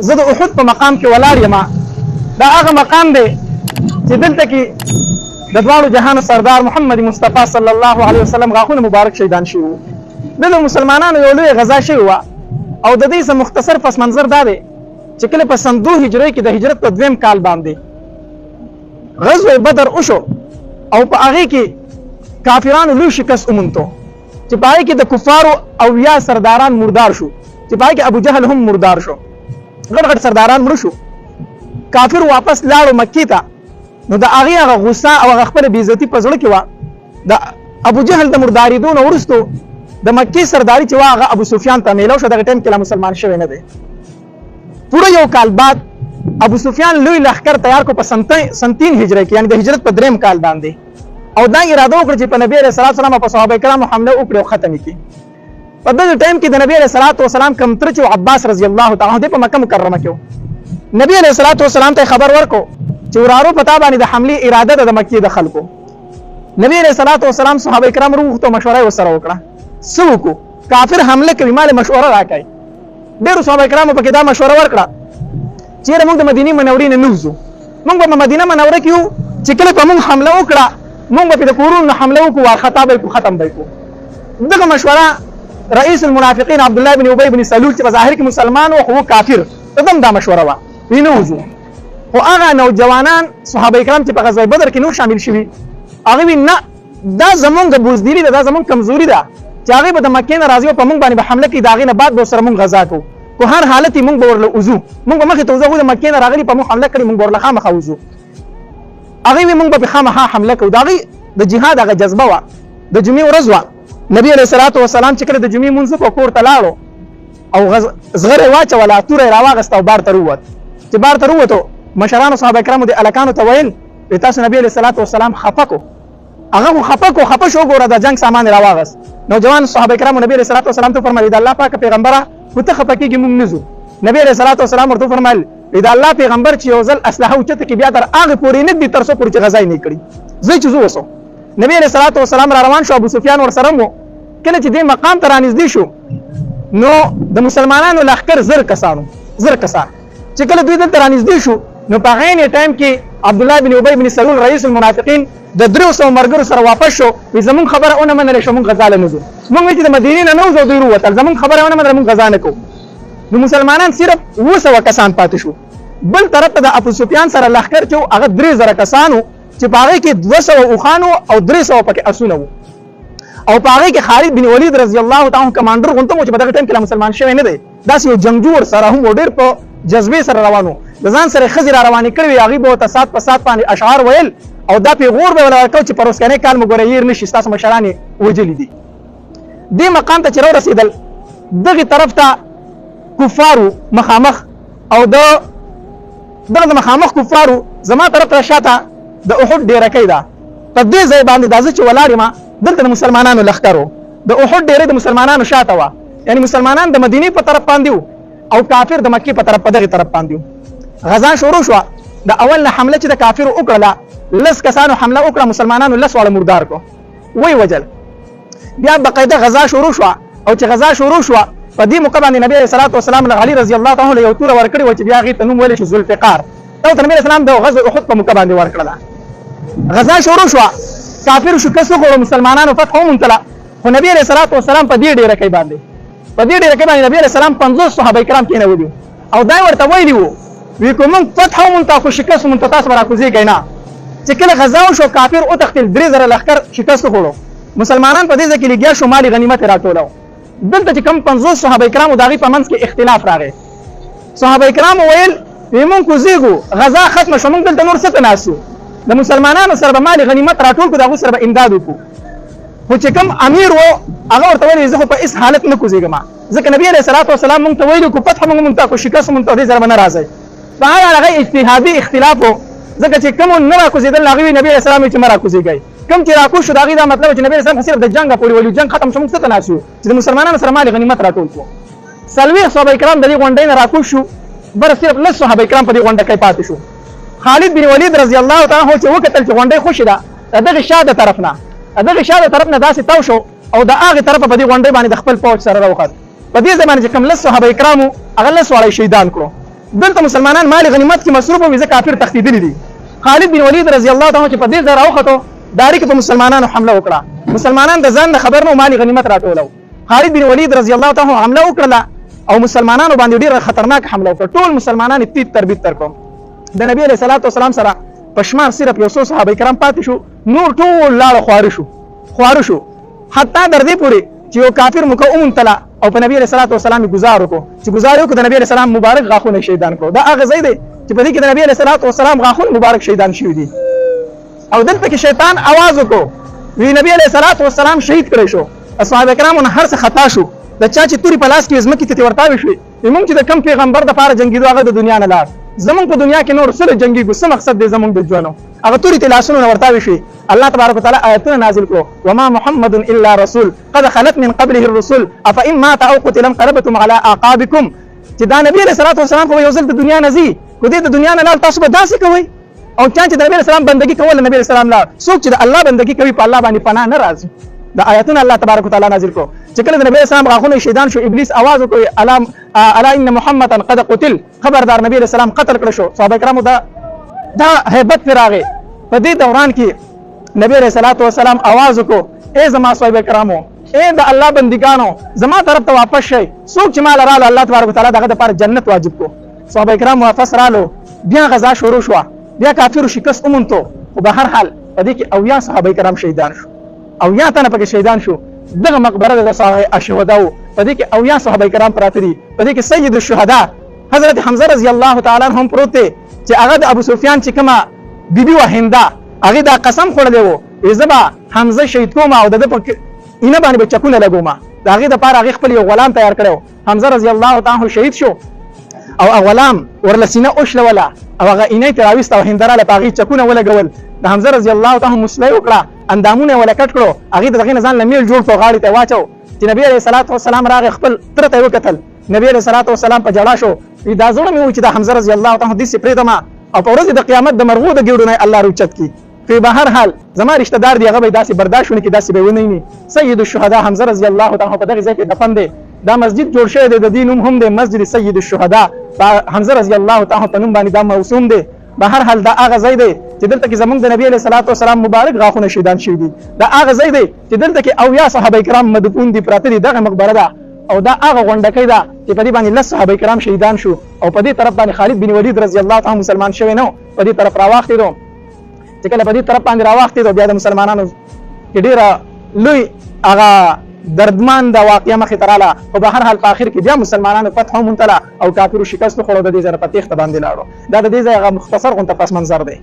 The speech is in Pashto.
زه د احد په مقام کې ولاړ یم. دا هغه مقام دی چې دلته کې د دواړو جهانو سردار محمد مصطفی صلی الله علیه وسلم غاښونه مبارک شهیدان شوي وو. دلته مسلمانانو یو لوی غزا شوې وه او د دې څه مختصر پس منظر دا دی چې کله په سن 2 هجري کې د هجرت په 2م کال باندې غزوه بدر وشو او په هغې کې کافرانو لوی شکست وموندو چې په هغې کې د کفارو او یا سرداران مردار شو چې په هغې کې ابو جهل هم مردار شو. غټ غټ سرداران مړه شو. کافر واپس لاړو مکې ته. نو د هغې هغه غصه او هغه خپله بېعزتي په زړه کې وه. د ابو جهل د مردارېدو نه وروستو د مکې سرداري چې وه هغه ابو سفیان ته میلاو شو. دغه ټایم کې لا مسلمان شوی نه دی. پوره یو کال بعد ابو سفیان لوی لښکر تیار کو په سن 3 هجري کې یعنی د هجرت په 3م کال باندې او دا اراده وکړه چې په نبی علیه الصلاة والسلام او په صحابه کرامو حمله وکړي او ختم یې کړي. په دغه ټایم کې د نبی علیه الصلاة والسلام کم تره چې عباس رضی الله تعالی عنه په مکه مکرمه کې نبی علیه الصلاة والسلام ته خبر ورکړو چې ورارو پتا باندې د حمله اراده د مکې د خلکو. نبی علیه الصلاة والسلام صحابه کرام روح ته مشوره وسره وکړه څه وکړو کافر حمله کوي مال مشوره راکړي. ډېرو صحابه کرامو پکې دا مشوره ورکړه چیرې موږ د مدینې منورې نه نوځو. موږ به مدینه منوره کې یو چې کله په موږ حمله وکړه موږ به د کورونو نه حمله وکړو وارخطا به یې ختم به یې کړو. دغه مشوره رئیس المنافقین عبدالله بن ابی بن سلول چې په ظاهر کې مسلمان و خو و کافر دم دا مشوره وه وی نه وځو. خو هغه نوجوانان صحابه کرام چې په غزوه بدر کې نور شامل شوي هغوی وی نه دا زمونږ بزدلي ده دا زمونږ کمزوري ده چې هغوی به د مکې نه راځي او په موږ باندې به حمله کوي د هغې نه بعد به ورسره موږ غذا کوو. خو هر حالت یې موږ به ورله وځو. موږ به مخکې ته وځو د مکې نه راغلي په موږ حمله کړي موږ به ورله خامخا وځو. هغوی وی موږ به پې خامخا حمله کوو. د هغوی د جهاد هغه جذبه وه. د جمعې ورځ وه. نبي علیه الصلاة والسلام چې کله د جمعې مونځ په کور ته لاړو او زغره یې واچوله توره یې راواغسته او بار ته رووت. چې بار ته رووتو مشرانو صحابه کرامو د هلکانو ته ویل تاسو نبي علیه الصلاة والسلام خفه کو. هغه خو خفه شو ګوره د جنګ سامان یې راواغست. نوجوان صحابه کرامو نبي علیه الصلاة والسلام ته فرمایل د الله پاک پیغمبره خو ته خفه کېږې موږ نه ځو. نبي علیه الصلاة والسلام ورته وفرمایل د الله پیغمبر چې یو ځل اسلحه اوچته کړي بیا تر هغې پورې نه ږدي تر څو پورې چې غذا یې نه کړي زه چې زه اوسو. نبي علیه الصلاة والسلام را روان شو. ابو سفیان ورسره و. کله چې دې مقام ته رانږدې شو نو د مسلمانانو لښکر زر کسان چې کله دوی دلته رانږدې شو نو په عین ټایم کې عبدالله بن ابی بن سلول رئیس المنافقین د 300 مرګرو سره واپس شو. وی زمونږ خبره ونه منله شو موږ غزا له نه ځو. موږ وایي چې د مدینې نه نه وځو دوی ووتل زمونږ خبره ونه منله موږ غزا نه کوو. نو مسلمانان صرف 200 کسان پاتې شو. بل طرف ته د ابو سفیان سره لښکر چې هغه 3000 کسانو چې په هغې کې 200 اوښانو او 300 پکې اسونه وو او په هغې کې خالد بن ولید رضی الله تعالی عنه کمانډر غونته و چې په دغه ټایم کې لا مسلمان شوی نه دی. داسې یو جنګجو ورسره هم و ډېر په جذبې سره روان و. د ځان سره یې ښځې را روانې کړې وې هغوی به ورته سات په سات باندې اشعار ویل او دا پیغور به یې ورله ورکول چې په روسکنی کال مو ګوره هېر نه شي ستاسو مشران یې وژلي دي. دې مقام ته چې راورسېدل دغې طرف ته کفارو مخامخ او دغه د مخامخ کفارو زما طرف ته شاته د احد ډیرکۍ ده. په دې ځای باندې دا زه چې ولاړ یم دلته د مسلمانانو لښکر و. د احد ډیرۍ د مسلمانانو شاته وه یعنی مسلمانان د مدینې په طرف باندې وو او کافر د مکې په طرف په دغې طرف باندې وو. غزا شروع شوه. د اول نه حمله چې د کافرو وکړله 10 کسانو حمله وکړه مسلمانانو 10 واړه مردار کړو وی وجل. بیا بقاعده غزا شروع شوه او چې غزا شروع شوه په دې موقع باندې نبی علیه الصلاة والسلام علي رضی الله تعالی عنه یو توره ورکړې وه چې بیا هغې ته نوم ویلی شو ذوالفقار. دا ورته نبي علیه السلام د غزوه احد په موقع باندې ورکړله. غزا شروع شوه. کافرو شکست وخوړو مسلمانانو فتح وموندله. خو نبي علیه الصلاة والسلام په دې ډیرکۍ باندې نبي علیه السلام 50 صحابه کرام کېنولي وو او دا یې ورته ویلي وو وی که موږ فتح ومونته خو شکست ومونته تاسو به راکوزېږئ نه. چې کله غزا وشو کافر وتښتېل 3000 لښکر شکست وخوړو. مسلمانان په دې ځای کې لګیا شو مالي غنیمت یې راټولو. دلته چې کوم 50 صحابه کرامو د هغوی په منځ کې اختلاف راغی. صحابه کرامو ویل وی موږ کوزېږو غزا ختمه شو موږ دلته نور څه ته ناست یو د مسلمانانو سره به مالي غنیمت راټول کړو د هغوی سره به امداد وکړو. خو چې کوم امیر و هغه ورته ویل زه خو په هېڅ حالت نه کوزېږم ځکه نبي علیه الصلاة والسلام موږ ته ویلي کو فتح موږ ته کو شکست موږ ته دې سره به نه راځئ. په هغه هغه اجتهادي اختلاف و ځکه چې کوم نه راکوزېدل هغوی نبي علیه السلام چې مه راکوزېږئ. کوم چې راکوز شو د هغې دا مطلب چې نبي علیه السلام صرف د جنګه پورې ویلي جنګ ختم شو موږ څه ته ناست یو چې د مسلمانانو سره مالي غنیمت راټول کړو. 40 صحابه کرام د دې غونډۍ نه راکوز شو بره صرف 10 صحابه کرام په دې غونډکۍ پاتې شو. خالد بن ولید رضی الله تعالی عنه چې وکتل چې غونډۍ خوشې ده د دغې شا د طرف نه داسې تاو شو او د هغې طرفه په دې غونډۍ باندې د خپل پوځ سره راوخت. په دې ځای باندې چې کوم 10 صحابه کرامو هغه 10 واړه شهیدان کړو. دلته مسلمانان مال غنیمت کې مصروف وي ځکه کافر تښتېدلي دي. خالد بن ولید رضی الله تعالی عنہ چې په دې ځای راوخته داړي کې په مسلمانانو حمله وکړه. مسلمانان د ځان د خبر نو مال غنیمت راټولو. خالد بن ولید رضی الله تعالی عنہ حمله وکړه او مسلمانانو باندې ډیره خطرناک حمله وکړه. ټول مسلمانان تیت تربیت ترکو. د نبی علیہ الصلوۃ والسلام سره پشمار صرف یو څو صحابه کرام پاتې شو، نور ټول لاړ خوار شو حتی در دې پورې چې یو کافر مکوم تلا او په نبی علیہ الصلوۃ والسلام گزار وکړو چې گزار وکړو د نبی علیہ السلام مبارک غاښونه شهیدان کړو. دا هغه ځای دی چې په دې کې د نبی علیہ الصلوۃ والسلام غاښونه مبارک شهیدان شوي دي. او دلته کې شیطان आवाज وکړو وی نبی علیہ الصلوۃ والسلام شهید کړی شو. اصحاب کرامو نه هر څه خطا شو. د چا چې توري په لاس کې زمکې ته ورتاوي شوې موږ چې د کم پیغمبر د پاره جنگیدو هغه د دنیا نه لاړ. زمونږ په دنیا کې نور سره جنگیږو څه مقصد دی زمونږ د ژوند هغه توري ته لاسونه ورتاوي شوې. الله تبارک وتعالى آیتونه نازل کړو وما محمد الا رسول قد خلت من قبله الرسل افإن مات او قتل انقلبتم على اعقابكم. چې دا نبی علیہ الصلوۃ والسلام خو یو ځل د دنیا نه ځي خو دې د دنیا نه لاړ تاسو به داسې کوئ. او چا چې د نبی علیہ السلام بندگی کول نبی علیہ السلام لاړ. څوک چې د الله بندگی کوي په الله باندې پناه نه راځي. دا آیتونه الله تبارک وتعالى نازل کړو چې کله د نبی علیہ السلام غاښونه شهیدان شو ابلیس आवाज وکړ الا ان محمدا قد قتل. خبردار نبی علیہ السلام قتل کړ شو. صحابه کرامو دا hebat فراغه. په دې دوران کې نبی علیہ الصلوۃ والسلام आवाज وکړو اے زما صحابه کرامو اے د الله بندګانو زما طرف ته واپس شئ. څوک چې مال رااله الله تبارک وتعالى دغه لپاره جنت واجب کو. صحابه کرام واپس رالو بیا غزا شروع شو بیا کافر شکست اومنتو. خو به هر حال په دې کې اویا صحابه کرام شهیدان شو. اویا تنه پکې شهیدان شو. دغه مقبره د صحابه الشهداء په دې کې اویا صحابه کرام پراته دي. په دې کې سید الشهداء حضرت حمزه رضی الله تعالی عنہ هم پروت دی چې هغه د ابو سفیان چې کومه بیبي وهنده هغه دا قسم خوړلی وو زما حمزه شهید کوم او د په اینه باندې چکونه لګوم. دا هغه د پاره هغه خپل یو غلام تیار کړو. حمزه رضی الله تعالی عنہ شهید شو او غلام ورلسینه اوشله ولا او هغه اینه تراويست او هندراله پاغي چکونه ولګول. د حمزه رضی الله تعالی عنہ مسلې وکړه اندامونه ولا کټ کړو. هغه دغه ځان لمیل جوړ تو غاړي ته واچو چې نبی علیہ الصلوۃ والسلام راغ خپل تر ته وکتل. نبی علیہ الصلوۃ والسلام په جړا شو دا زړه مې و چې د حمزه رضی الله تعالی عنہ د سپری دما او په ورځ د قیامت د مرغو د ګیړو نه الله روچت کی. په بهر حال زما رشتہ دار دی هغه به داسې برداشت ونی کی داسې به ونی ني. سید الشهداء حمزه رضی الله تعالی عنہ په دغه ځای کې دفن دی. دا مسجد جوړ شوی دی د دین هم دی مسجد سید الشهداء حمزه رضی الله تعالی عنہ په نوم باندې دا موسوم دی. بهر حال دا هغه ځای دی چې دلته کې زمونږ د نبی علیہ الصلوۃ والسلام مبارک غاښونه شهیدان شوي دي. دا هغه ځای دی چې دلته کې اویا صحابه کرام مدفون دي پراته دي. دغه مقبره ده او دا هغه غونډکۍ ده چې په دې باندې لس صحابه کرام شهیدان شو او په دې طرف باندې خالد بن ولید رضی الله تعالی مسلمان شوی نو په دې طرف راواختې دو. چې کله په دې طرف باندې راواختې دو بیا د مسلمانانو کې ډیره لوی هغه دردمان دا واقعیا مخې ته رااله. خو به هر حال په اخر کې بیا مسلمانانو فتح وموندله او کافرو شکست وخوړو. د دې ځای په تیښته باندې لاړو. دا د دې ځای هغه مختصر غونته پس منظر دی.